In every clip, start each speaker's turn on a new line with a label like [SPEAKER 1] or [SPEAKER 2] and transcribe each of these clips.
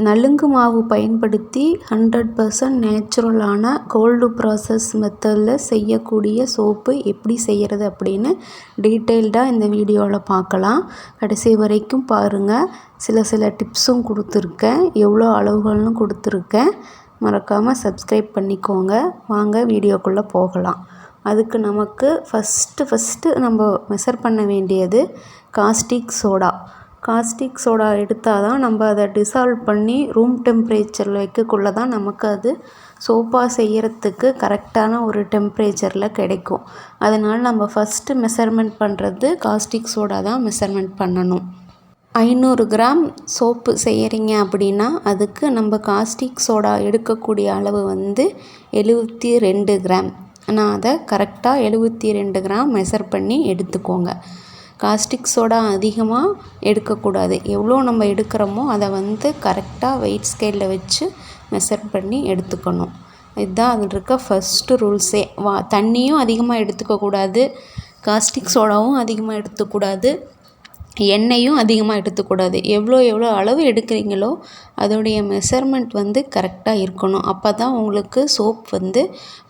[SPEAKER 1] நலுங்கு மாவு பயன்படுத்தி 100% நேச்சுரலான கோல்டு ப்ராசஸ் மெத்தடில் செய்யக்கூடிய சோப்பு எப்படி செய்கிறது அப்படின்னு டீட்டெயில்டாக இந்த வீடியோவில் பார்க்கலாம். கடைசி வரைக்கும் பாருங்கள். சில டிப்ஸும் கொடுத்துருக்கேன், எவ்வளோ அளவுகள்னு கொடுத்துருக்கேன். மறக்காமல் சப்ஸ்கிரைப் பண்ணிக்கோங்க. வாங்க வீடியோக்குள்ளே போகலாம். அதுக்கு நமக்கு ஃபஸ்ட்டு நம்ம மெஷர் பண்ண வேண்டியது காஸ்டிக் சோடா. காஸ்டிக் சோடா எடுத்தால் தான் நம்ம அதை டிசால்வ் பண்ணி ரூம் டெம்பரேச்சரில் வைக்கக்குள்ளே தான் நமக்கு அது சோப்பாக செய்கிறதுக்கு கரெக்டான ஒரு டெம்பரேச்சரில் கிடைக்கும். அதனால் நம்ம ஃபஸ்ட்டு மெஷர்மெண்ட் பண்ணுறது காஸ்டிக் சோடா தான் மெஷர்மெண்ட் பண்ணணும். 500 கிராம் சோப்பு செய்கிறீங்க அப்படின்னா அதுக்கு நம்ம காஸ்டிக் சோடா எடுக்கக்கூடிய அளவு 72 கிராம். நான் அதை கரெக்டாக 72 கிராம் மெஷர் பண்ணி எடுத்துக்கோங்க. காஸ்டிக் சோடா அதிகமாக எடுக்கக்கூடாது. எவ்வளோ நம்ம எடுக்கிறோமோ அதை கரெக்டாக வெயிட் ஸ்கேலில் வச்சு மெஷர் பண்ணி எடுத்துக்கணும். இதுதான் அதில் இருக்க ஃபஸ்ட்டு ரூல்ஸே. தண்ணியும் அதிகமாக எடுத்துக்கக்கூடாது, காஸ்டிக் சோடாவும் அதிகமாக எடுத்துக்கூடாது, எண்ணெயும் அதிகமாக எடுத்துக்கூடாது. எவ்வளோ அளவு எடுக்கிறீங்களோ அதோடைய மெஷர்மெண்ட் கரெக்டாக இருக்கணும். அப்போ தான் உங்களுக்கு சோப்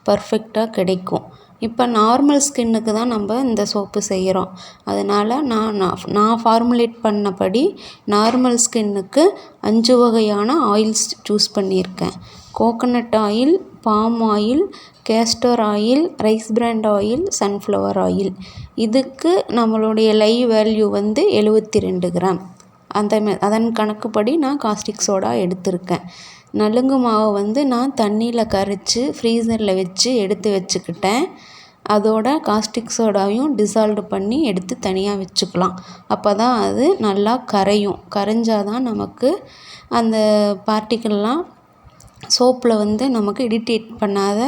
[SPEAKER 1] பர்ஃபெக்டாக கிடைக்கும். இப்போ நார்மல் ஸ்கின்னுக்கு தான் நம்ம இந்த சோப்பு செய்கிறோம். அதனால் நான் ஃபார்முலேட் பண்ணபடி நார்மல் ஸ்கின்னுக்கு 5 வகையான ஆயில்ஸ் சூஸ் பண்ணியிருக்கேன். Coconut oil, palm oil, castor oil, rice brand oil, sunflower oil. இதுக்கு நம்மளுடைய லைவ் வேல்யூ 72 கிராம். அதன் கணக்குப்படி நான் காஸ்டிக் சோடா எடுத்திருக்கேன். நலுங்கு மாவை நான் தண்ணியில் கரைச்சி ஃப்ரீசரில் வச்சு எடுத்து வச்சுக்கிட்டேன். அதோட காஸ்டிக் சோடாவையும் டிசால்வ் பண்ணி எடுத்து தனியாக வச்சுக்கலாம். அப்போ தான் அது நல்லா கரைஞ்சால் தான் நமக்கு அந்த பார்ட்டிக்கல்லாம் சோப்பில் நமக்கு இரிட்டேட் பண்ணாத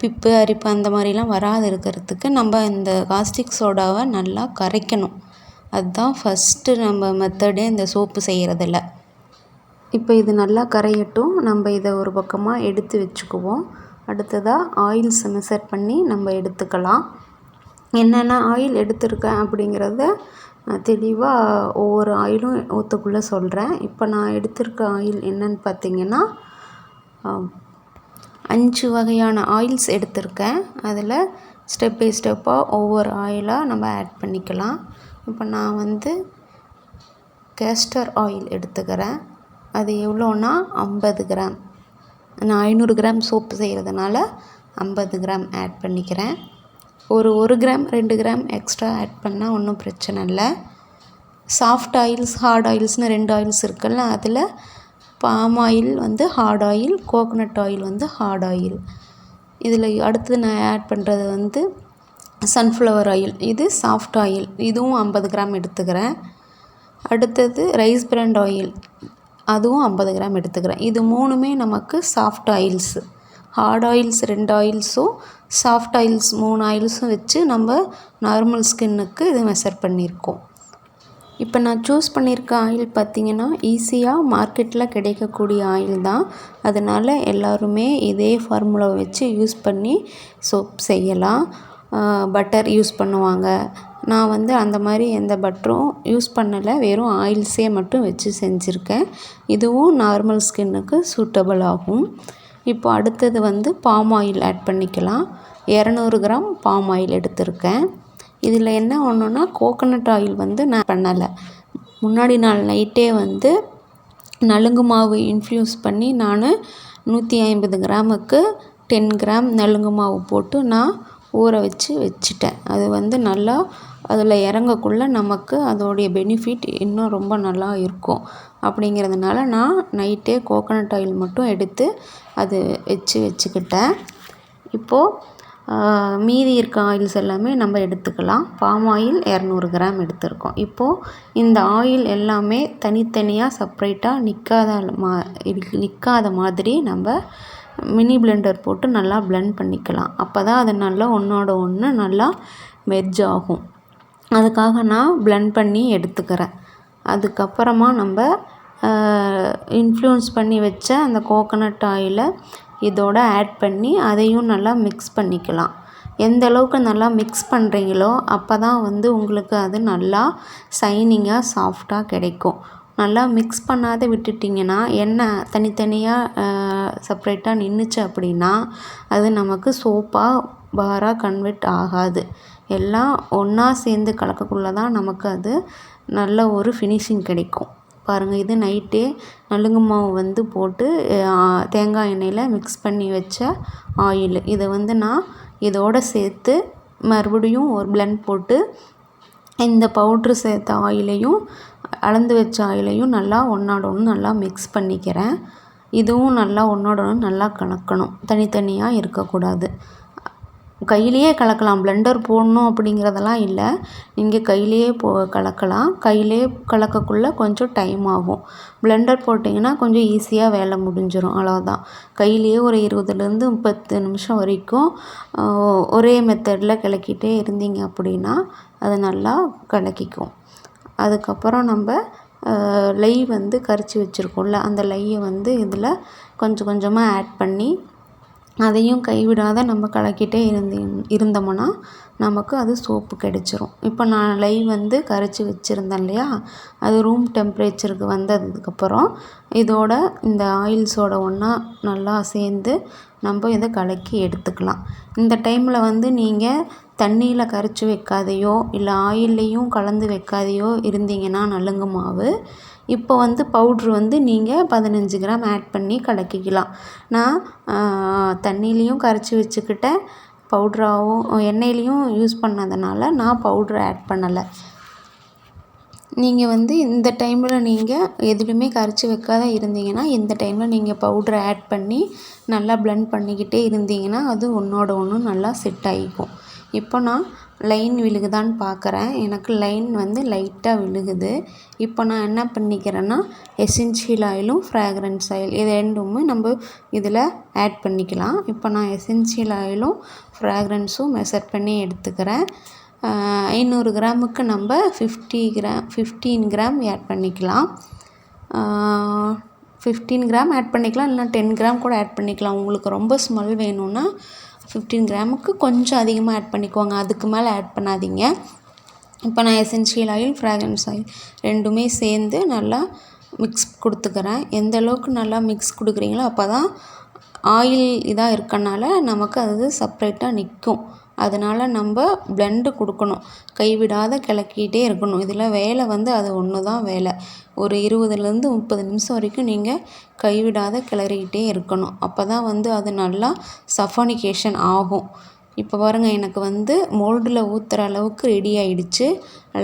[SPEAKER 1] பிப்பு, அரிப்பு அந்த மாதிரிலாம் வராது இருக்கிறதுக்கு நம்ம இந்த காஸ்டிக் சோடாவை நல்லா கரைக்கணும். அதுதான் ஃபஸ்ட்டு நம்ம மெத்தடே இந்த சோப்பு செய்கிறதில்ல. இப்போ இது நல்லா கரையட்டும். நம்ம இதை ஒரு பக்கமாக எடுத்து வச்சுக்குவோம். அடுத்ததாக ஆயில்ஸ் மெஷர் பண்ணி நம்ம எடுத்துக்கலாம். என்னென்ன ஆயில் எடுத்திருக்கேன் அப்படிங்கிறத தெளிவாக ஒவ்வொரு ஆயிலும் ஊற்றக்குள்ளே சொல்கிறேன். இப்போ நான் எடுத்திருக்க ஆயில் என்னன்னு பார்த்தீங்கன்னா 5 வகையான ஆயில்ஸ் எடுத்திருக்கேன். அதில் ஸ்டெப் பை ஸ்டெப்பாக ஒவ்வொரு ஆயிலாக நம்ம ஆட் பண்ணிக்கலாம். இப்போ நான் கேஸ்டர் ஆயில் எடுத்துக்கிறேன். அது எவ்வளோன்னா 50 கிராம். நான் 500 கிராம் சோப்பு செய்கிறதுனால 50 கிராம் ஆட் பண்ணிக்கிறேன். ஒரு 1 கிராம் 2 கிராம் எக்ஸ்ட்ரா ஆட் பண்ணால் ஒன்றும் பிரச்சனை இல்லை. சாஃப்ட் ஆயில்ஸ், ஹார்ட் ஆயில்ஸ்னு 2 ஆயில்ஸ் இருக்குல்ல, அதில் palm oil hard oil, coconut oil hard oil. இதில் அடுத்தது நான் ஆட் பண்ணுறது சன்ஃப்ளவர் ஆயில். இது சாஃப்ட் ஆயில். இதுவும் 50 கிராம் எடுத்துக்கிறேன். அடுத்தது ரைஸ் பிராண்ட் ஆயில், அதுவும் 50 கிராம் எடுத்துக்கிறேன். இது 3மே நமக்கு சாஃப்ட் ஆயில்ஸு. ஹார்ட் ஆயில்ஸ் 2 ஆயில்ஸும் சாஃப்ட் ஆயில்ஸ் 3 ஆயில்ஸும் வச்சு நம்ம நார்மல் ஸ்கின்னுக்கு இது மெஷர் பண்ணியிருக்கோம். இப்போ நான் சூஸ் பண்ணியிருக்க ஆயில் பார்த்திங்கன்னா ஈஸியாக மார்க்கெட்டில் கிடைக்கக்கூடிய ஆயில் தான். அதனால் எல்லோருமே இதே ஃபார்முலாவை வச்சு யூஸ் பண்ணி சோப் செய்யலாம். பட்டர் யூஸ் பண்ணுவாங்க. நான் அந்த மாதிரி எந்த பட்டரும் யூஸ் பண்ணலை, வெறும் ஆயில்ஸே மட்டும் வச்சு செஞ்சுருக்கேன். இதுவும் நார்மல் ஸ்கின்னுக்கு சூட்டபிள் ஆகும். இப்போ அடுத்தது பாம் ஆயில் ஆட் பண்ணிக்கலாம். 200 கிராம் பாம் ஆயில் எடுத்திருக்கேன். இதில் என்ன ஒன்றுனா கோகனட் ஆயில் நான் பண்ணலை. முன்னாடி நாள் நைட்டே நலுங்கு மாவு இன்ஃப்யூஸ் பண்ணி நான் 150 கிராமுக்கு 10 கிராம் நலுங்கு மாவு போட்டு நான் ஊற வச்சுட்டேன். அது நல்லா அதில் இறங்கக்குள்ளே நமக்கு அதோடைய பெனிஃபிட் இன்னும் ரொம்ப நல்லா இருக்கும். அப்படிங்கிறதுனால நான் நைட்டே கோகனட் ஆயில் மட்டும் எடுத்து அது வச்சுக்கிட்டேன். இப்போது மீதி இருக்க ஆயில்ஸ் எல்லாமே நம்ம எடுத்துக்கலாம். பாம் ஆயில் 200 கிராம் எடுத்திருக்கோம். இப்போது இந்த ஆயில் எல்லாமே தனித்தனியாக செப்ரேட்டாக நிற்காத மாதிரி நம்ம மினி பிளெண்டர் போட்டு நல்லா பிளெண்ட் பண்ணிக்கலாம். அப்போ தான் அது நல்லா ஒன்றோட ஒன்று நல்லா மெர்ஜ் ஆகும். அதுக்காக நான் பிளெண்ட் பண்ணி எடுத்துக்கிறேன். அதுக்கப்புறமா நம்ம இன்ஃப்ளூயன்ஸ் பண்ணி வச்ச அந்த கோகனட் ஆயிலை இதோட ஆட் பண்ணி அதையும் நல்லா மிக்ஸ் பண்ணிக்கலாம். எந்த அளவுக்கு நல்லா மிக்ஸ் பண்ணுறீங்களோ அப்போ தான் உங்களுக்கு அது நல்லா ஷைனிங்காக சாஃப்டாக கிடைக்கும். நல்லா மிக்ஸ் பண்ணாத விட்டுட்டிங்கன்னா எண்ணெய் தனித்தனியாக செப்ரேட்டாக நின்றுச்சு அப்படின்னா அது நமக்கு சோப்பாக பாராக கன்வெர்ட் ஆகாது. எல்லாம் ஒன்றா சேர்ந்து கலக்கக்குள்ளே தான் நமக்கு அது நல்ல ஒரு ஃபினிஷிங் கிடைக்கும். பாருங்கள், இது நைட்டே நலுங்கு மாவு வந்து போட்டு தேங்காய் எண்ணெயில் மிக்ஸ் பண்ணி வச்ச ஆயில். இதை வந்து நான் இதோடு சேர்த்து மறுபடியும் ஒரு பிளெண்ட் போட்டு இந்த பவுட்ரு சேர்த்த ஆயிலையும் அளந்து வச்ச ஆயிலையும் நல்லா ஒன்றோட ஒன்று நல்லா மிக்ஸ் பண்ணிக்கிறேன். இதுவும் நல்லா ஒன்றோட ஒன்று நல்லா கலக்கணும், தனித்தனியாக இருக்கக்கூடாது. கையிலேயே கலக்கலாம், பிளெண்டர் போடணும் அப்படிங்கிறதெல்லாம் இல்லை. நீங்கள் கையிலேயே கலக்கலாம். கையிலேயே கலக்கக்குள்ளே கொஞ்சம் டைம் ஆகும். பிளெண்டர் போட்டிங்கன்னா கொஞ்சம் ஈஸியாக வேலை முடிஞ்சிடும், அவ்வளோதான். கையிலேயே ஒரு 20லேருந்து 30 நிமிஷம் வரைக்கும் ஒரே மெத்தடில் கலக்கிட்டே இருந்தீங்க அப்படின்னா அது நல்லா கலக்கிக்கும். அதுக்கப்புறம் நம்ம லெய் வந்து கரைச்சி வச்சுருக்கோம்ல, அந்த லெய்யை வந்து இதில் கொஞ்சம் கொஞ்சமாக ஆட் பண்ணி அதையும் கைவிடாத நம்ம கலக்கிட்டே இருந்தோம்னா நமக்கு அது சோப்பு கிடச்சிரும். இப்போ நான் லெய் வந்து கரைச்சி வச்சுருந்தேன் இல்லையா, அது ரூம் டெம்பரேச்சருக்கு வந்ததுக்கப்புறம் இதோட இந்த ஆயில்ஸோட ஒன்றா நல்லா சேர்ந்து நம்ம இதை கலக்கி எடுத்துக்கலாம். இந்த டைமில் வந்து நீங்கள் தண்ணியில் கரைச்சி வைக்காதையோ இல்லை ஆயில்லையும் கலந்து வைக்காதையோ இருந்தீங்கன்னா நலுங்கு மாவு, இப்போ வந்து பவுட்ரு வந்து நீங்கள் 15 கிராம் ஆட் பண்ணி கலக்கிக்கலாம். நான் தண்ணியிலையும் கரைச்சி வச்சுக்கிட்டேன், பவுட்ராகவும் எண்ணெயிலையும் யூஸ் பண்ணதுனால நான் பவுட்ரு ஆட் பண்ணலை. நீங்கள் வந்து இந்த டைமில் நீங்கள் எதுலையுமே கரைச்சி வைக்காத இருந்தீங்கன்னா இந்த டைமில் நீங்கள் பவுட்ரு ஆட் பண்ணி நல்லா பிளெண்ட் பண்ணிக்கிட்டே இருந்தீங்கன்னா அது ஒன்றோட ஒன்று நல்லா செட் ஆகிக்கும். இப்போ நான் லைன் விழுகுதான்னு பார்க்குறேன். எனக்கு லைன் வந்து லைட்டாக விழுகுது. இப்போ நான் என்ன பண்ணிக்கிறேன்னா எசென்ஷியல் ஆயிலும் ஃப்ராக்ரன்ஸ் ஆயில் இது ரெண்டுமே நம்ம இதில் ஆட் பண்ணிக்கலாம். இப்போ நான் எசென்ஷியல் ஆயிலும் ஃப்ராக்ரன்ஸும் மெஷர் பண்ணி எடுத்துக்கிறேன். 500 கிராமுக்கு நம்ம 15 கிராம் ஆட் பண்ணிக்கலாம். 15 கிராம் ஆட் பண்ணிக்கலாம், இல்லைனா 10 கிராம் கூட ஆட் பண்ணிக்கலாம். உங்களுக்கு ரொம்ப ஸ்மெல் வேணும்னா 15 கிராமுக்கு கொஞ்சம் அதிகமாக ஆட் பண்ணிக்கோங்க, அதுக்கு மேலே ஆட் பண்ணாதீங்க. இப்போ நான் எசென்ஷியல் ஆயில் ஃப்ராக்ரன்ஸ் ஆயில் ரெண்டுமே சேர்ந்து நல்லா மிக்ஸ் கொடுத்துக்கிறேன். எந்த அளவுக்கு நல்லா மிக்ஸ் கொடுக்குறீங்களோ அப்போ தான் ஆயில் இதாக இருக்கனால நமக்கு அது செப்ரேட்டாக நிற்கும். அதனால் நம்ம பிளெண்டு கொடுக்கணும், கைவிடாத கிளக்கிட்டே இருக்கணும். இதில் வேலை வந்து அது ஒன்று தான் வேலை. ஒரு 20லேருந்து 30 நிமிஷம் வரைக்கும் நீங்கள் கைவிடாத கிளறிக்கிட்டே இருக்கணும். அப்போ தான் வந்து அது நல்லா சஃபனிகேஷன் ஆகும். இப்போ பாருங்கள், எனக்கு வந்து மோல்டில் ஊற்றுற அளவுக்கு ரெடி ஆகிடுச்சு.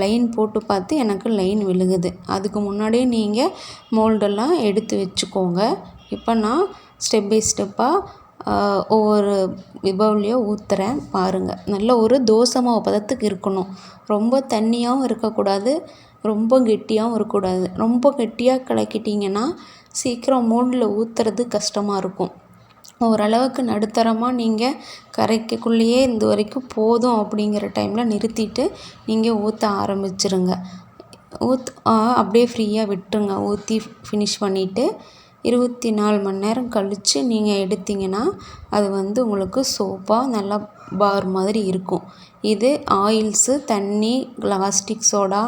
[SPEAKER 1] லைன் போட்டு பார்த்து எனக்கு லைன் விழுகுது. அதுக்கு முன்னாடியே நீங்கள் மோல்டெல்லாம் எடுத்து வச்சுக்கோங்க. இப்போ நான் ஸ்டெப் பை ஸ்டெப்பாக ஒவ்வொரு பவுல்லையோ ஊற்றுறேன். பாருங்கள், நல்ல ஒரு தோசை மாவு பதத்துக்கு இருக்கணும். ரொம்ப தண்ணியாகவும் இருக்கக்கூடாது, ரொம்ப கெட்டியாகவும் இருக்கக்கூடாது. ரொம்ப கெட்டியாக கலக்கிட்டிங்கன்னா சீக்கிரம் மோல்டில் ஊற்றுறது கஷ்டமாக இருக்கும். ஓரளவுக்கு நடுத்தரமாக நீங்கள் கரைக்கக்குள்ளேயே இந்த வரைக்கும் போதும் அப்படிங்கிற டைமில் நிறுத்திட்டு நீங்கள் ஊற்ற ஆரம்பிச்சிருங்க. அப்படியே ஃப்ரீயாக விட்டுருங்க. ஊற்றி ஃபினிஷ் பண்ணிவிட்டு 24 மணி நேரம் கழித்து நீங்கள் எடுத்திங்கன்னா அது வந்து உங்களுக்கு சோப்பாக நல்லா பார் மாதிரி இருக்கும். இது ஆயில்ஸு, தண்ணி, பிளாஸ்டிக் சோடா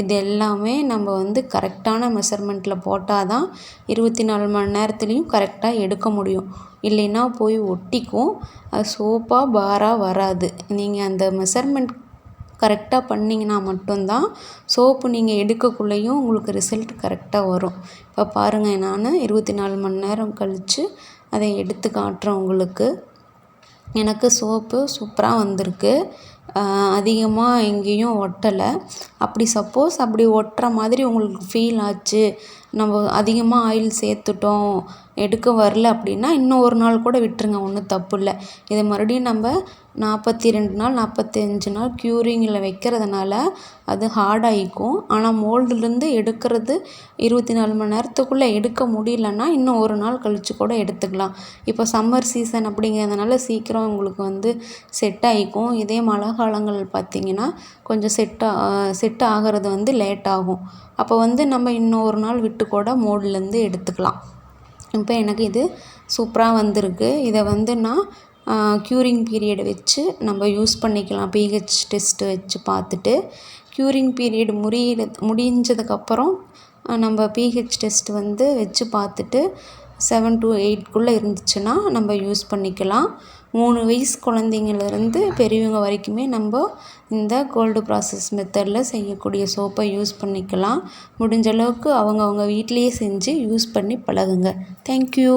[SPEAKER 1] இது எல்லாமே நம்ம வந்து கரெக்டான மெஷர்மெண்ட்டில் போட்டால் தான் 24 மணி நேரத்துலேயும் கரெக்டாக எடுக்க முடியும். இல்லைன்னா போய் ஒட்டிக்கும், அது சோப்பாக பாராக வராது. நீங்கள் அந்த மெஷர்மெண்ட் கரெக்டாக பண்ணிங்கன்னா மட்டும்தான் சோப்பு நீங்கள் எடுக்கக்குள்ளேயும் உங்களுக்கு ரிசல்ட் கரெக்டாக வரும். இப்போ பாருங்கள், நான் 24 மணி நேரம் கழித்து அதை எடுத்து காட்டுறேன் உங்களுக்கு. எனக்கு சோப்பு சூப்பராக வந்திருக்கு. அதிகமாக எங்கேயும் ஒட்டலை. அப்படி ஒட்டுற மாதிரி உங்களுக்கு ஃபீல் ஆச்சு, நம்ம அதிகமாக ஆயில் சேர்த்துட்டோம், எடுக்க வரல அப்படின்னா இன்னும் ஒரு நாள் கூட விட்டுருங்க, ஒன்றும் தப்பு இல்லை. இதை மறுபடியும் நம்ம 42 நாள் 45 நாள் க்யூரிங்கில் வைக்கிறதுனால அது ஹார்டாகிக்கும். ஆனால் மோல்டுலேருந்து எடுக்கிறது 24 மணி நேரத்துக்குள்ளே எடுக்க முடியலன்னா இன்னும் ஒரு நாள் கழித்து கூட எடுத்துக்கலாம். இப்போ சம்மர் சீசன் அப்படிங்கிறதுனால சீக்கிரம் உங்களுக்கு வந்து செட் ஆகிக்கும். இதே மழை காலங்கள் பார்த்திங்கன்னா கொஞ்சம் செட் ஆகிறது வந்து லேட் ஆகும். அப்போ வந்து நம்ம இன்னும் ஒரு நாள் விட்டு கூட மோல்டுலேருந்து எடுத்துக்கலாம். இப்போ எனக்கு இது சூப்பராக வந்திருக்கு. இதை வந்து நான் க்யூரிங் பீரியட் வச்சு நம்ம யூஸ் பண்ணிக்கலாம். pH டெஸ்ட்டு வச்சு பார்த்துட்டு க்யூரிங் பீரியட் முடிஞ்சதுக்கப்புறம் நம்ம பிஹெச் டெஸ்ட் வந்து வச்சு பார்த்துட்டு 7 to 8க்குள்ளே இருந்துச்சுன்னா நம்ம யூஸ் பண்ணிக்கலாம். 3 வயசு குழந்தைங்கள்லேருந்து பெரியவங்க வரைக்குமே நம்ம இந்த கோல்டு ப்ராசஸ் மெத்தடில் செய்யக்கூடிய சோப்பை யூஸ் பண்ணிக்கலாம். முடிஞ்ச அளவுக்கு அவங்கவுங்க வீட்டிலையே செஞ்சு யூஸ் பண்ணி பழகுங்க. தேங்க்யூ.